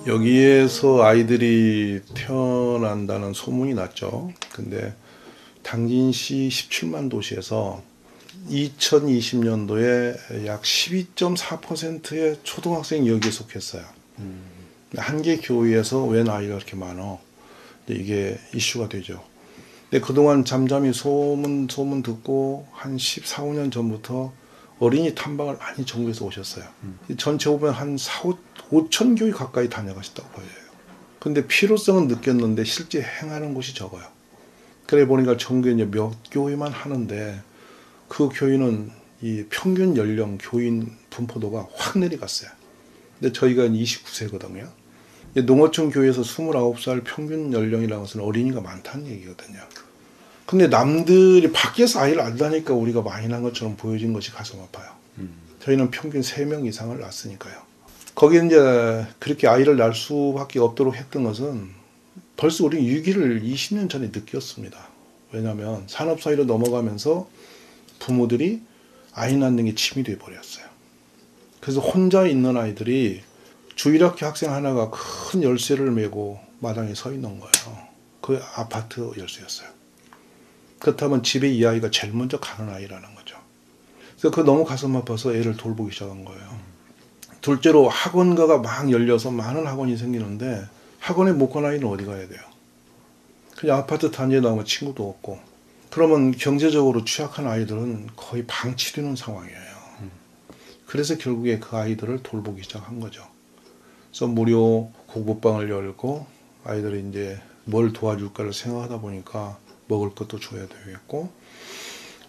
여기에서 아이들이 태어난다는 소문이 났죠. 근데 당진시 17만 도시에서 2020년도에 약 12.4%의 초등학생이 여기에 속했어요. 한 개 교회에서 웬 아이가 이렇게 많어? 이게 이슈가 되죠. 근데 그동안 잠잠히 소문 듣고 한 14, 15년 전부터 어린이 탐방을 많이 정부에서 오셨어요. 전체 보면 한 5천 교회 가까이 다녀가셨다고 보여요. 근데 필요성은 느꼈는데 실제 행하는 곳이 적어요. 그래 보니까 전국에 이제 몇 교회만 하는데 그 교회는 이 평균 연령 교인 분포도가 확 내려갔어요. 근데 저희가 29세거든요. 농어촌 교회에서 29살 평균 연령이라는 것은 어린이가 많다는 얘기거든요. 근데 남들이 밖에서 아이를 안 낳으니까 우리가 많이 낳은 것처럼 보여진 것이 가슴 아파요. 저희는 평균 3명 이상을 낳았으니까요. 거기에 이제 그렇게 아이를 낳을 수밖에 없도록 했던 것은 벌써 우리 위기를 20년 전에 느꼈습니다. 왜냐하면 산업사회로 넘어가면서 부모들이 아이 낳는 게 취미 되어버렸어요. 그래서 혼자 있는 아이들이 주일학교 학생 하나가 큰 열쇠를 메고 마당에 서 있는 거예요. 그 아파트 열쇠였어요. 그렇다면 집에 이 아이가 제일 먼저 가는 아이라는 거죠. 그래서 그 너무 가슴 아파서 애를 돌보기 시작한 거예요. 둘째로 학원가가 막 열려서 많은 학원이 생기는데 학원에 못 간 아이는 어디 가야 돼요? 그냥 아파트 단지에 나오면 친구도 없고, 그러면 경제적으로 취약한 아이들은 거의 방치되는 상황이에요. 그래서 결국에 그 아이들을 돌보기 시작한 거죠. 그래서 무료 공부방을 열고 아이들이 이제 뭘 도와줄까를 생각하다 보니까 먹을 것도 줘야 되겠고,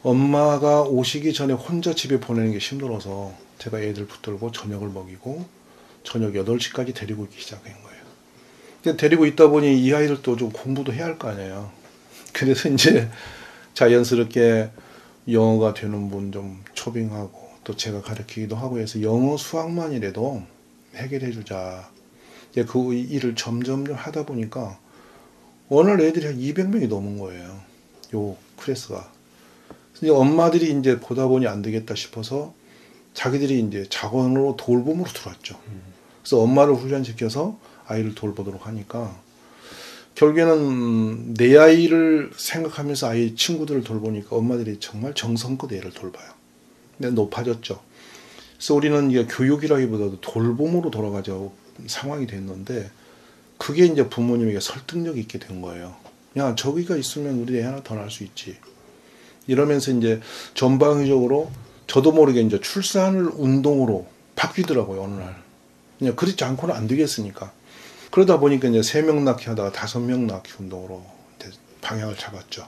엄마가 오시기 전에 혼자 집에 보내는 게 힘들어서 제가 애들 붙들고 저녁을 먹이고 저녁 8시까지 데리고 있기 시작한 거예요. 근데 데리고 있다 보니 이 아이들도 좀 공부도 해야 할 거 아니에요. 그래서 이제 자연스럽게 영어가 되는 분 좀 초빙하고 또 제가 가르치기도 하고 해서 영어 수학만이라도 해결해 주자. 이제 그 일을 점점 하다 보니까 오늘 애들이 한 200명이 넘은 거예요. 요 클래스가. 이제 엄마들이 이제 보다 보니 안 되겠다 싶어서 자기들이 이제 자원으로 돌봄으로 들어왔죠. 그래서 엄마를 훈련시켜서 아이를 돌보도록 하니까 결국에는 내 아이를 생각하면서 아이 친구들을 돌보니까 엄마들이 정말 정성껏 애를 돌봐요. 근데 높아졌죠. 그래서 우리는 이게 교육이라기보다도 돌봄으로 돌아가자 상황이 됐는데, 그게 이제 부모님에게 설득력 있게 된 거예요. 야, 저기가 있으면 우리 애 하나 더 낳을 수 있지. 이러면서 이제 전방위적으로 저도 모르게 이제 출산을 운동으로 바뀌더라고요, 어느 날. 그냥 그렇지 않고는 안 되겠으니까. 그러다 보니까 이제 3명 낳기 하다가 5명 낳기 운동으로 이제 방향을 잡았죠.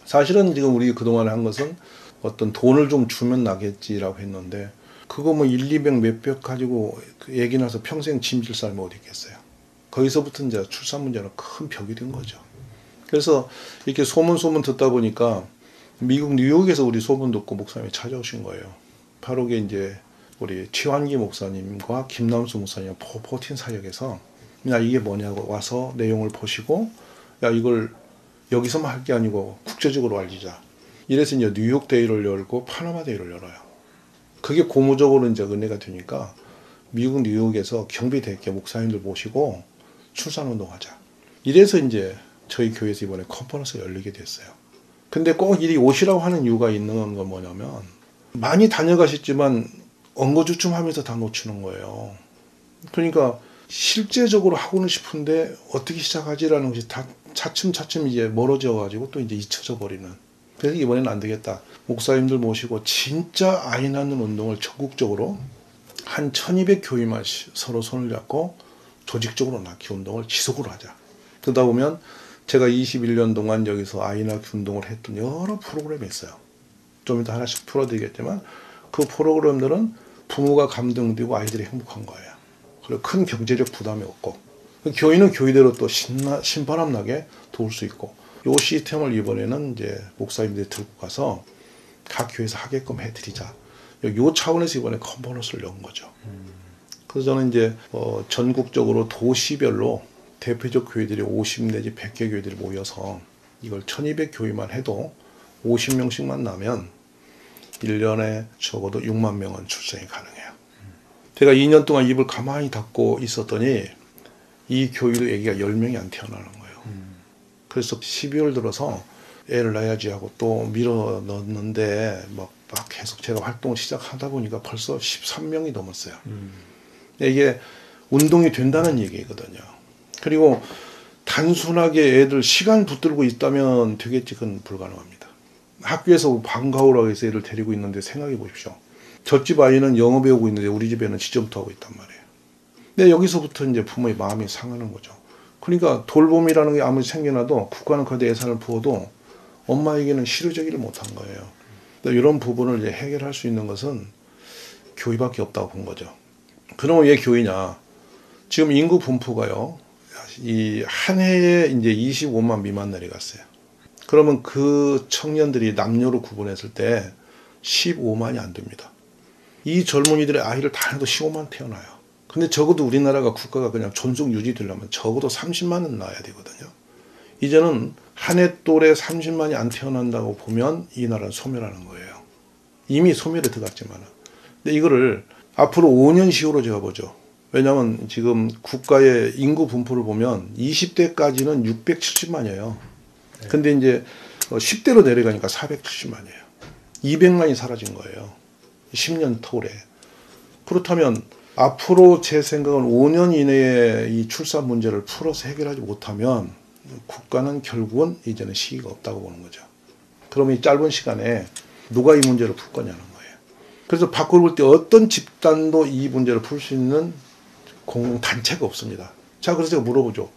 사실은 지금 우리 그동안 한 것은 어떤 돈을 좀 주면 나겠지라고 했는데, 그거 뭐 1, 200 몇백 가지고 애기 나서 평생 짐질 삶이 어디 있겠어요. 거기서부터 이제 출산 문제는 큰 벽이 된 거죠. 그래서 이렇게 소문 듣다 보니까 미국 뉴욕에서 우리 소문 듣고 목사님이 찾아오신 거예요. 바로 그게 이제 우리 최환기 목사님과 김남수 목사님 포틴 사역에서 야, 이게 뭐냐고 와서 내용을 보시고, 야, 이걸 여기서만 할 게 아니고 국제적으로 알리자. 이래서 이제 뉴욕 데이를 열고 파나마 데이를 열어요. 그게 고무적으로 이제 은혜가 되니까 미국 뉴욕에서 경비대학교 목사님들 모시고 출산운동하자. 이래서 이제 저희 교회에서 이번에 컨퍼런스가 열리게 됐어요. 근데 꼭 이리 오시라고 하는 이유가 있는 건 뭐냐면, 많이 다녀가셨지만 엉거주춤하면서 다 놓치는 거예요. 그러니까 실제적으로 하고는 싶은데 어떻게 시작하지라는 것이 다 차츰 이제 멀어져 가지고 또 이제 잊혀져 버리는. 그래서 이번에는 안 되겠다. 목사님들 모시고 진짜 아이 낳는 운동을 전국적으로 한 1200교회만 서로 손을 잡고 조직적으로 낳기 운동을 지속으로 하자. 그러다 보면 제가 21년 동안 여기서 아이 낳기 운동을 했던 여러 프로그램이 있어요. 좀 이따 하나씩 풀어드리겠지만 그 프로그램들은 부모가 감동되고 아이들이 행복한 거예요. 그리고 큰 경제적 부담이 없고, 교회는 교회대로 또 신바람 나게 도울 수 있고, 이 시스템을 이번에는 이제 목사님들이 들고 가서 각 교회에서 하게끔 해드리자. 이 차원에서 이번에 컨퍼런스를 연 거죠. 그래서 저는 이제 전국적으로 도시별로 대표적 교회들이 50 내지 100개 교회들이 모여서 이걸 1200교회만 해도 50명씩만 나면 1년에 적어도 6만 명은 출생이 가능해요. 제가 2년 동안 입을 가만히 닫고 있었더니 이 교회도 애기가 10명이 안 태어나는 거예요. 그래서 12월 들어서 애를 낳아야지 하고 또 밀어 넣었는데 막 계속 제가 활동을 시작하다 보니까 벌써 13명이 넘었어요. 이게 운동이 된다는 얘기거든요. 그리고 단순하게 애들 시간 붙들고 있다면 되겠지, 그건 불가능합니다. 학교에서 방과후라고 해서 애를 데리고 있는데 생각해 보십시오. 저집 아이는 영어 배우고 있는데 우리 집에는 지점토 하고 있단 말이에요. 근데 여기서부터 이제 부모의 마음이 상하는 거죠. 그러니까 돌봄이라는 게 아무리 생겨나도 국가는 거기에 예산을 부어도 엄마에게는 실효적이를 못한 거예요. 이런 부분을 이제 해결할 수 있는 것은 교회밖에 없다고 본 거죠. 그럼 왜 교회냐? 지금 인구 분포가요, 이 한 해에 이제 25만 미만 내려갔어요. 그러면 그 청년들이 남녀로 구분했을 때 15만이 안 됩니다. 이 젊은이들의 아이를 다 해도 15만 태어나요. 근데 적어도 우리나라가 국가가 그냥 존속 유지되려면 적어도 30만은 낳아야 되거든요. 이제는 한 해 또래 30만이 안 태어난다고 보면 이 나라는 소멸하는 거예요. 이미 소멸에 들어갔지만. 근데 이거를 앞으로 5년 시효로 제가 보죠. 왜냐하면 지금 국가의 인구 분포를 보면 20대까지는 670만이에요. 근데 이제 10대로 내려가니까 470만이에요. 200만이 사라진 거예요. 10년 터울에. 그렇다면 앞으로 제 생각은 5년 이내에 이 출산 문제를 풀어서 해결하지 못하면 국가는 결국은 이제는 시기가 없다고 보는 거죠. 그러면 이 짧은 시간에 누가 이 문제를 풀 거냐는 거예요. 그래서 밖으로 볼 때 어떤 집단도 이 문제를 풀 수 있는 공동단체가 없습니다. 자, 그래서 제가 물어보죠.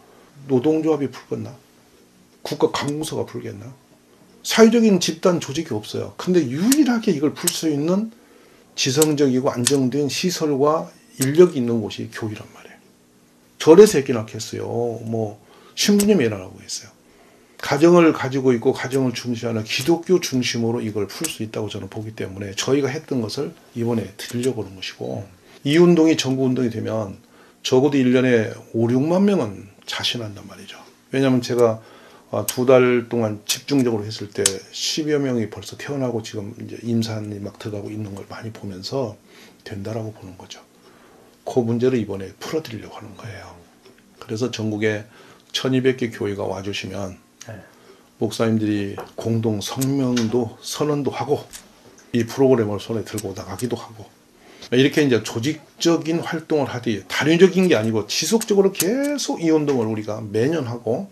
노동조합이 풀겠나? 국가 강공서가 풀겠나? 사회적인 집단 조직이 없어요. 근데 유일하게 이걸 풀 수 있는 지성적이고 안정된 시설과 인력이 있는 곳이 교회란 말이에요. 절에서 애기 낳겠어요. 뭐 신부님이 일어나고 있어요. 가정을 가지고 있고 가정을 중시하는 기독교 중심으로 이걸 풀 수 있다고 저는 보기 때문에 저희가 했던 것을 이번에 드리려고 하는 것이고, 이 운동이 전국운동이 되면 적어도 1년에 5, 6만 명은 자신한단 말이죠. 왜냐하면 제가 2달 동안 집중적으로 했을 때 10여 명이 벌써 태어나고 지금 이제 임산이 막 들어가고 있는 걸 많이 보면서 된다라고 보는 거죠. 그 문제를 이번에 풀어드리려고 하는 거예요. 그래서 전국에 1200개 교회가 와주시면 목사님들이 공동 성명도 선언도 하고 이 프로그램을 손에 들고 나가기도 하고, 이렇게 이제 조직적인 활동을 하되 단위적인 게 아니고 지속적으로 계속 이 운동을 우리가 매년 하고,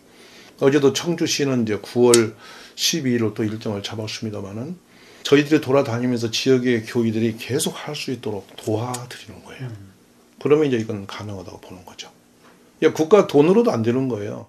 어제도 청주시는 이제 9월 12일로 또 일정을 잡았습니다만은 저희들이 돌아다니면서 지역의 교회들이 계속 할 수 있도록 도와드리는 거예요. 그러면 이제 이건 가능하다고 보는 거죠. 국가 돈으로도 안 되는 거예요.